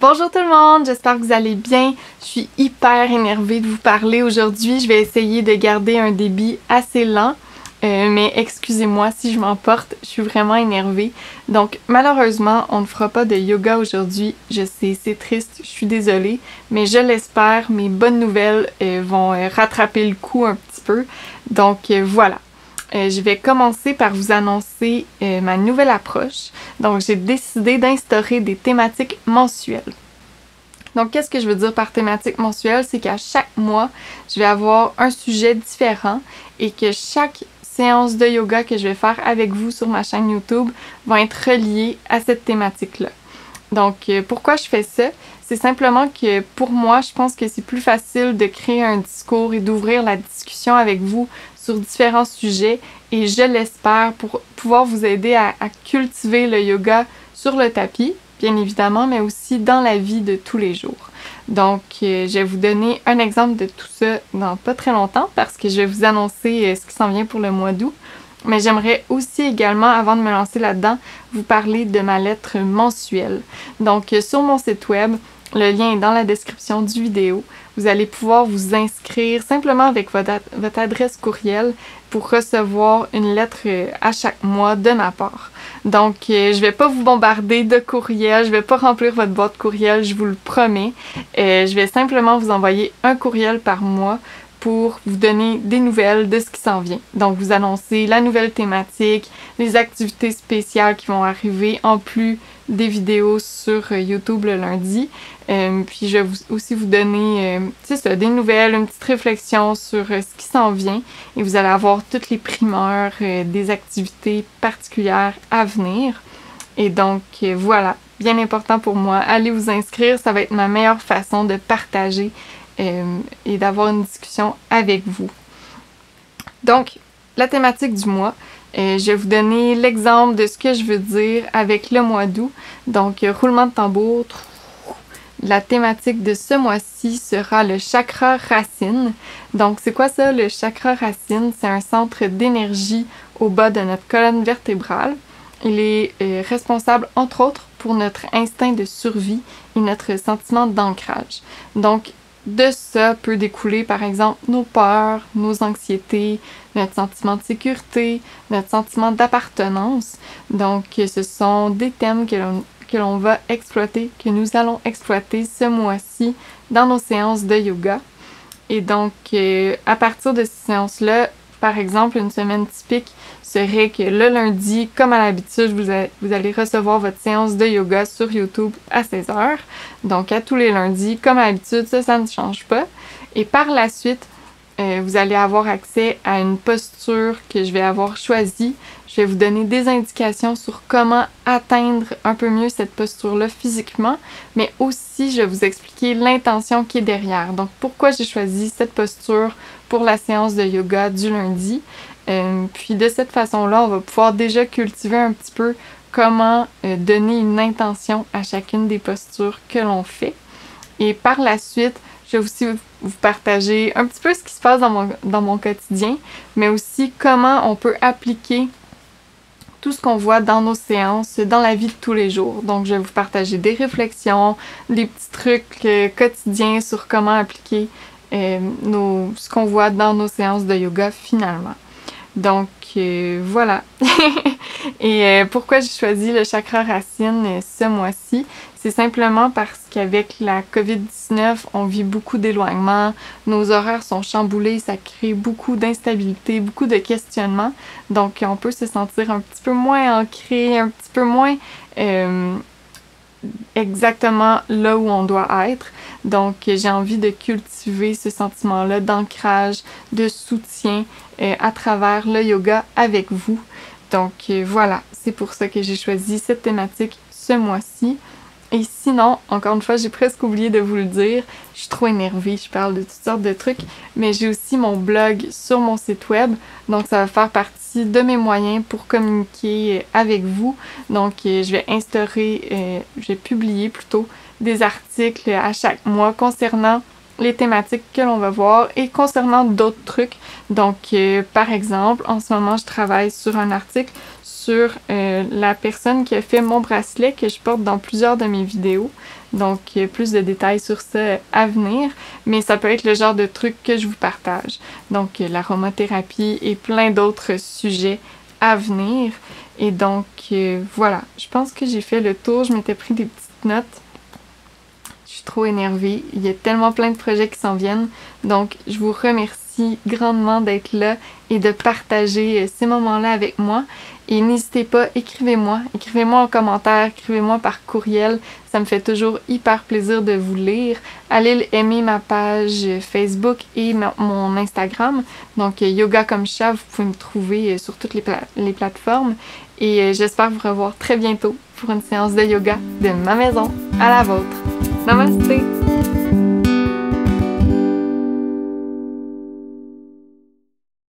Bonjour tout le monde, j'espère que vous allez bien. Je suis hyper énervée de vous parler aujourd'hui. Je vais essayer de garder un débit assez lent, mais excusez-moi si je m'emporte, je suis vraiment énervée. Donc malheureusement, on ne fera pas de yoga aujourd'hui. Je sais, c'est triste, je suis désolée, mais je l'espère, mes bonnes nouvelles vont rattraper le coup un petit peu. Donc voilà. Je vais commencer par vous annoncer ma nouvelle approche. Donc, j'ai décidé d'instaurer des thématiques mensuelles. Donc, qu'est-ce que je veux dire par thématique mensuelle? C'est qu'à chaque mois, je vais avoir un sujet différent et que chaque séance de yoga que je vais faire avec vous sur ma chaîne YouTube va être reliée à cette thématique-là. Donc, pourquoi je fais ça? C'est simplement que pour moi, je pense que c'est plus facile de créer un discours et d'ouvrir la discussion avec vous sur différents sujets et je l'espère pour pouvoir vous aider à cultiver le yoga sur le tapis, bien évidemment, mais aussi dans la vie de tous les jours. Donc, je vais vous donner un exemple de tout ça dans pas très longtemps parce que je vais vous annoncer ce qui s'en vient pour le mois d'août. Mais j'aimerais aussi également, avant de me lancer là-dedans, vous parler de ma lettre mensuelle. Donc, sur mon site web, le lien est dans la description du vidéo. Vous allez pouvoir vous inscrire simplement avec votre adresse courriel pour recevoir une lettre à chaque mois de ma part. Donc, je vais pas vous bombarder de courriels, je vais pas remplir votre boîte courriel, je vous le promets. Je vais simplement vous envoyer un courriel par mois pour vous donner des nouvelles de ce qui s'en vient. Donc, vous annoncer la nouvelle thématique, les activités spéciales qui vont arriver, en plus des vidéos sur YouTube le lundi. Puis, je vais aussi vous donner, des nouvelles, une petite réflexion sur ce qui s'en vient. Et vous allez avoir toutes les primeurs des activités particulières à venir. Et donc, voilà, bien important pour moi. Allez vous inscrire, ça va être ma meilleure façon de partager et d'avoir une discussion avec vous. Donc, la thématique du mois, je vais vous donner l'exemple de ce que je veux dire avec le mois d'août. Donc, roulement de tambour. La thématique de ce mois-ci sera le chakra racine. Donc, c'est quoi ça, le chakra racine? C'est un centre d'énergie au bas de notre colonne vertébrale. Il est responsable, entre autres, pour notre instinct de survie et notre sentiment d'ancrage. Donc, de ça peut découler, par exemple, nos peurs, nos anxiétés, notre sentiment de sécurité, notre sentiment d'appartenance. Donc, ce sont des thèmes que l'on va exploiter, que nous allons exploiter ce mois-ci dans nos séances de yoga. Et donc, à partir de ces séances-là, par exemple, une semaine typique serait que le lundi, comme à l'habitude, vous allez recevoir votre séance de yoga sur YouTube à 16h. Donc, à tous les lundis, comme à l'habitude, ça ne change pas. Et par la suite, vous allez avoir accès à une posture que je vais avoir choisie. Je vais vous donner des indications sur comment atteindre un peu mieux cette posture-là physiquement, mais aussi je vais vous expliquer l'intention qui est derrière. Donc, pourquoi j'ai choisi cette posture pour la séance de yoga du lundi. Puis de cette façon-là, on va pouvoir déjà cultiver un petit peu comment donner une intention à chacune des postures que l'on fait. Et par la suite, je vais aussi vous partager un petit peu ce qui se passe dans mon quotidien, mais aussi comment on peut appliquer tout ce qu'on voit dans nos séances, dans la vie de tous les jours. Donc, je vais vous partager des réflexions, des petits trucs quotidiens sur comment appliquer ce qu'on voit dans nos séances de yoga finalement. Donc, voilà. Et pourquoi j'ai choisi le chakra racine ce mois-ci? C'est simplement parce qu'avec la COVID-19, on vit beaucoup d'éloignement, nos horaires sont chamboulés, ça crée beaucoup d'instabilité, beaucoup de questionnements. Donc, on peut se sentir un petit peu moins ancré, un petit peu moins exactement là où on doit être. Donc, j'ai envie de cultiver ce sentiment-là d'ancrage, de soutien à travers le yoga avec vous. Donc, voilà, c'est pour ça que j'ai choisi cette thématique ce mois-ci. Et sinon, encore une fois, j'ai presque oublié de vous le dire, je suis trop énervée, je parle de toutes sortes de trucs, mais j'ai aussi mon blog sur mon site web, donc ça va faire partie de mes moyens pour communiquer avec vous. Donc, je vais publier plutôt des articles à chaque mois concernant les thématiques que l'on va voir et concernant d'autres trucs. Donc, par exemple, en ce moment, je travaille sur un article sur la personne qui a fait mon bracelet que je porte dans plusieurs de mes vidéos. Donc, plus de détails sur ça à venir, mais ça peut être le genre de truc que je vous partage. Donc, l'aromathérapie et plein d'autres sujets à venir. Et donc, voilà, je pense que j'ai fait le tour. Je m'étais pris des petites notes. Je suis trop énervée. Il y a tellement plein de projets qui s'en viennent. Donc, je vous remercie grandement d'être là et de partager ces moments-là avec moi. Et n'hésitez pas, écrivez-moi en commentaire, écrivez-moi par courriel. Ça me fait toujours hyper plaisir de vous lire. Allez aimer ma page Facebook et mon Instagram. Donc, Yoga comme chat, vous pouvez me trouver sur toutes les plateformes. Et j'espère vous revoir très bientôt pour une séance de yoga de ma maison à la vôtre. Namaste!